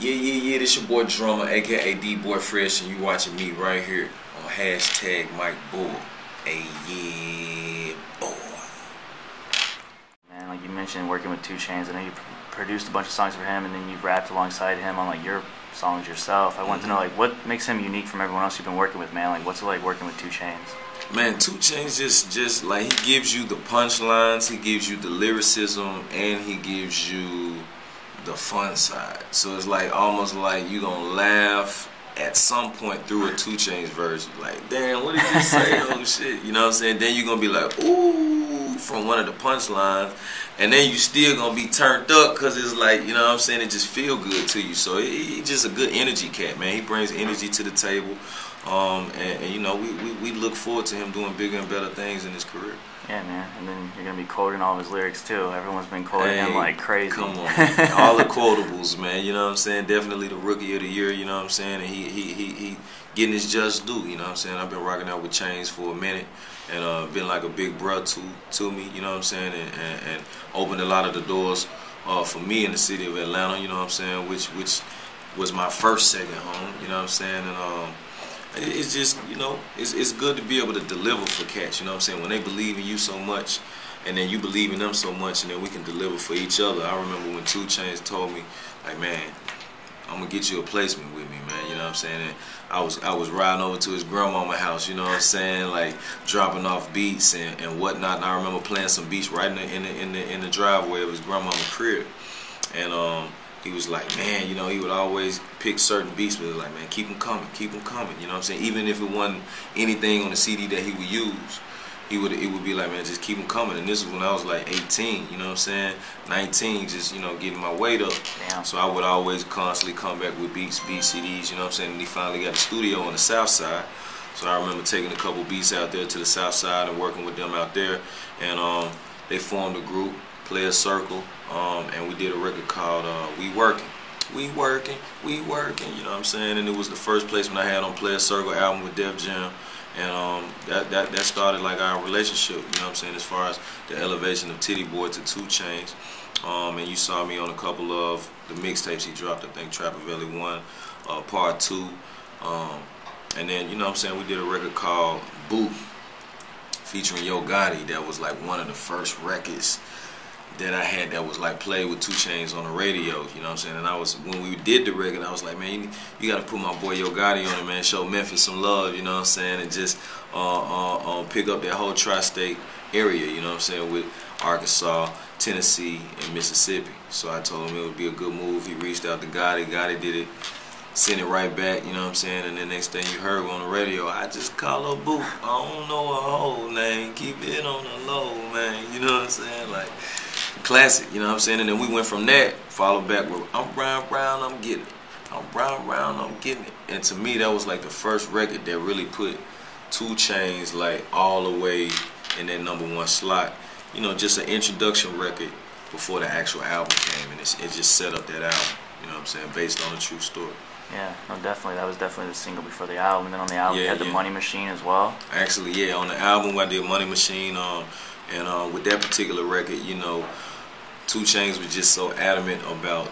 Yeah, this your boy Drumma, aka D-Boy Fresh, and you watching me right here on hashtag Mike Bull. Hey, yeah, boy. Man, like you mentioned, working with 2 Chainz, I know you produced a bunch of songs for him, and then you've rapped alongside him on like your songs yourself. I want to know like what makes him unique from everyone else you've been working with, man. Like what's it like working with 2 Chainz? Man, 2 Chainz just like he gives you the punchlines, he gives you the lyricism, and he gives you the fun side. So it's like almost like you gonna laugh at some point through a 2 Chainz verse. Like, damn, what did you say? Oh shit, you know what I'm saying? Then you gonna be like, ooh, from one of the punchlines, and then you still gonna be turned up because it's like, you know what I'm saying? It just feel good to you. So he's just a good energy cat, man. He brings energy to the table, and you know we look forward to him doing bigger and better things in his career. Yeah, man, and then you're going to be quoting all of his lyrics, too. Everyone's been quoting him like crazy. Come on. All the quotables, man, you know what I'm saying? Definitely the Rookie of the Year, you know what I'm saying? And he getting his just due, you know what I'm saying? I've been rocking out with Chainz for a minute and been like a big brother to me, you know what I'm saying? And opened a lot of the doors for me in the city of Atlanta, you know what I'm saying? Which was my first second home, you know what I'm saying? And it's just, you know, it's good to be able to deliver for cats, you know what I'm saying? When they believe in you so much, and then you believe in them so much, and then we can deliver for each other. I remember when 2 Chainz told me, like, man, I'm gonna get you a placement with me, man, you know what I'm saying? And I was riding over to his grandmama house, you know what I'm saying, like dropping off beats and whatnot. And I remember playing some beats right in the driveway of his grandmama's crib, and he was like, man, you know, he would always pick certain beats, but he was like, man, keep them coming, you know what I'm saying? Even if it wasn't anything on the CD that he would use, it would be like, man, just keep them coming. And this was when I was like 18, you know what I'm saying? 19, just, you know, getting my weight up. Damn. So I would always constantly come back with beats, CDs, you know what I'm saying? And he finally got a studio on the south side. So I remember taking a couple beats out there to the south side and working with them out there. And they formed a group, Player Circle, and we did a record called We Working, you know what I'm saying? And it was the first placement I had on Player Circle album with Def Jam, and that started like our relationship, you know what I'm saying, as far as the elevation of Titty Boy to 2 Chainz. And you saw me on a couple of the mixtapes he dropped, I think Trap-A-Velli 1, Part 2, and then, you know what I'm saying, we did a record called Boot featuring Yo Gotti. That was like one of the first records that I had that was like played with 2 Chainz on the radio, you know what I'm saying? And when we did the record, I was like, man, you got to put my boy Yo Gotti on it, man. Show Memphis some love, you know what I'm saying? And just pick up that whole tri-state area, you know what I'm saying, with Arkansas, Tennessee, and Mississippi. So I told him it would be a good move. He reached out to Gotti. Gotti did it, sent it right back, you know what I'm saying? And the next thing you heard on the radio, I just call her Boo. I don't know her whole name. Keep it on the low, man. You know what I'm saying? Like, classic, you know what I'm saying? And then we went from that, followed back with I'm brown, I'm getting it. I'm brown, I'm getting it. And to me, that was like the first record that really put 2 Chainz like all the way in that #1 slot. You know, just an introduction record before the actual album came, and it just set up that album, you know what I'm saying, based on a true story. Yeah, no, definitely. That was definitely the single before the album. And then on the album, you had the Money Machine as well. Actually, yeah, on the album, I did Money Machine, and with that particular record, you know, 2 Chainz was just so adamant about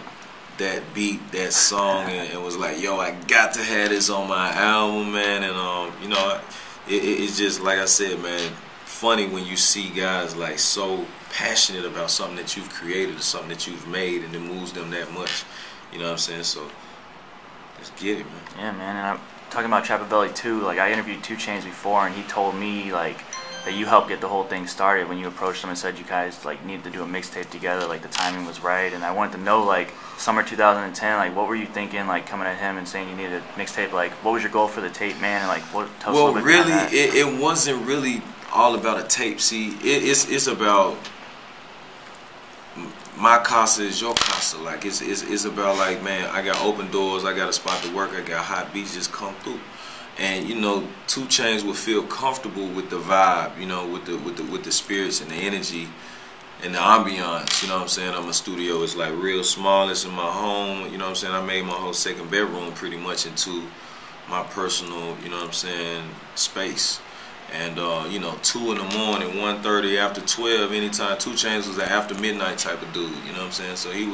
that beat, that song, and was like, yo, I got to have this on my album, man. And you know, it's just like I said, man, funny when you see guys like so passionate about something that you've created or something that you've made, and it moves them that much, you know what I'm saying? So let's get it, man. Yeah, man. And I'm talking about Trap-A-Velli too. Like, I interviewed 2 Chainz before, and he told me like that you helped get the whole thing started when you approached him and said you guys like needed to do a mixtape together, like the timing was right. And I wanted to know, like, summer 2010, like what were you thinking, like coming at him and saying you needed a mixtape? Like, what was your goal for the tape, man? And like, tell us a little bit really, about that. it wasn't really all about a tape. See, it's about my casa is your casa. Like, it's about like, man, I got open doors, I got a spot to work, I got hot beats, just come through. And you know, 2 Chainz would feel comfortable with the vibe, you know, with the spirits and the energy and the ambiance. You know what I'm saying? My studio is like real small. It's in my home. You know what I'm saying? I made my whole second bedroom pretty much into my personal, you know what I'm saying, space. And you know, 2 in the morning, 1:30, after 12, anytime. 2 Chainz was an after midnight type of dude, you know what I'm saying? So he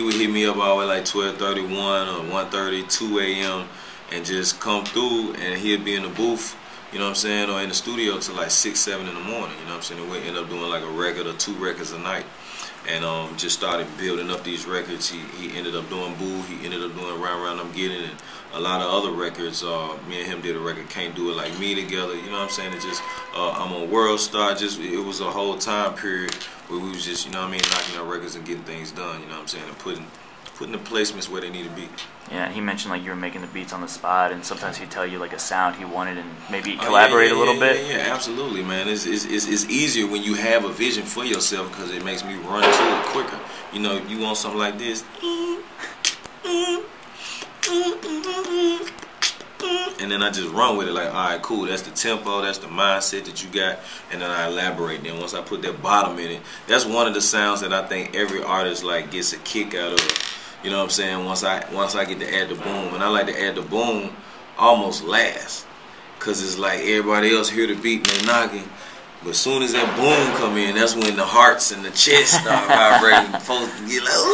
would hit me up all the way like 12:31 or 1:30, 2 a.m. and just come through, and he'd be in the booth, you know what I'm saying, or in the studio till like 6, 7 in the morning, you know what I'm saying? And we'd end up doing like a record or 2 records a night. And just started building up these records. He ended up doing Boo. He ended up doing Round Round I'm Getting, and a lot of other records. Me and him did a record, Can't Do It Like Me, together. You know what I'm saying? It just I'm a world star. Just it was a whole time period where we was just, you know what I mean, knocking out records and getting things done. You know what I'm saying? And putting the placements where they need to be. Yeah, and he mentioned like you were making the beats on the spot, and sometimes he'd tell you like a sound he wanted, and maybe collaborate a little bit. Yeah, absolutely, man. It's easier when you have a vision for yourself, because it makes me run to it quicker. You know, you want something like this, and then I just run with it. Like, all right, cool. That's the tempo. That's the mindset that you got, and then I elaborate. Then once I put that bottom in it, that's one of the sounds that I think every artist like gets a kick out of. You know what I'm saying? Once I get to add the boom, and I like to add the boom almost last, cause it's like everybody else hear the beat and they knocking, but as soon as that boom come in, that's when the hearts and the chest start vibrating. Folks get like, ooh,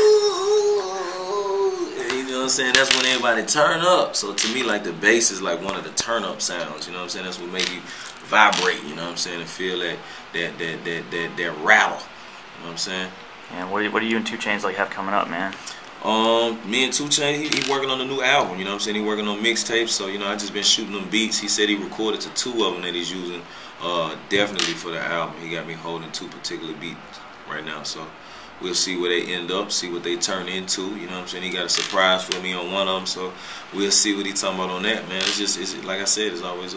you know what I'm saying? That's when everybody turn up. So to me, like, the bass is like one of the turn up sounds. You know what I'm saying? That's what make you vibrate. You know what I'm saying? And feel that rattle. You know what I'm saying? Yeah. What do you and 2 Chainz like have coming up, man? Me and 2 Chainz, he working on a new album, you know what I'm saying? He working on mixtapes, so, you know, I just been shooting them beats. He said he recorded to 2 of them that he's using definitely for the album. He got me holding 2 particular beats right now, so we'll see where they end up, see what they turn into, you know what I'm saying? He got a surprise for me on one of them, so we'll see what he talking about on that, man. It's like I said, it's always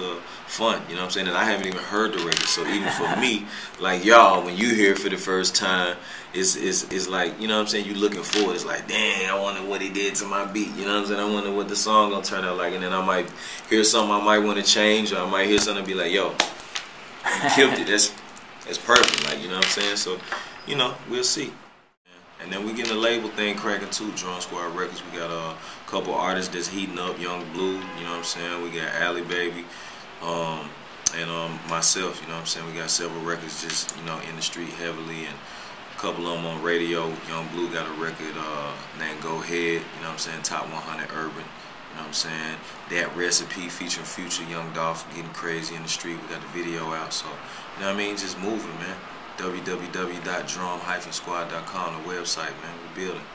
fun, you know what I'm saying? And I haven't even heard the record, so even for me, like y'all, when you hear it for the first time, it's like, you know what I'm saying, you looking forward. It's like, dang, I wonder what he did to my beat, you know what I'm saying? I wonder what the song gonna turn out like, and then I might hear something I might want to change, or I might hear something and be like, yo, you killed it, that's perfect, like, you know what I'm saying? So, you know, we'll see. And then we getting the label thing cracking too, Drum Squad Records. We got a couple artists that's heating up, Young Blue, you know what I'm saying? We got Alley Baby, and myself, you know what I'm saying? We got several records just, you know, in the street heavily, and a couple of them on radio. Young Blue got a record named Go Ahead, you know what I'm saying? Top 100 Urban, you know what I'm saying? That Recipe featuring Future, Young Dolph, getting crazy in the street. We got the video out, so, you know what I mean? Just moving, man. www.drum-squad.com, the website, man. We're building.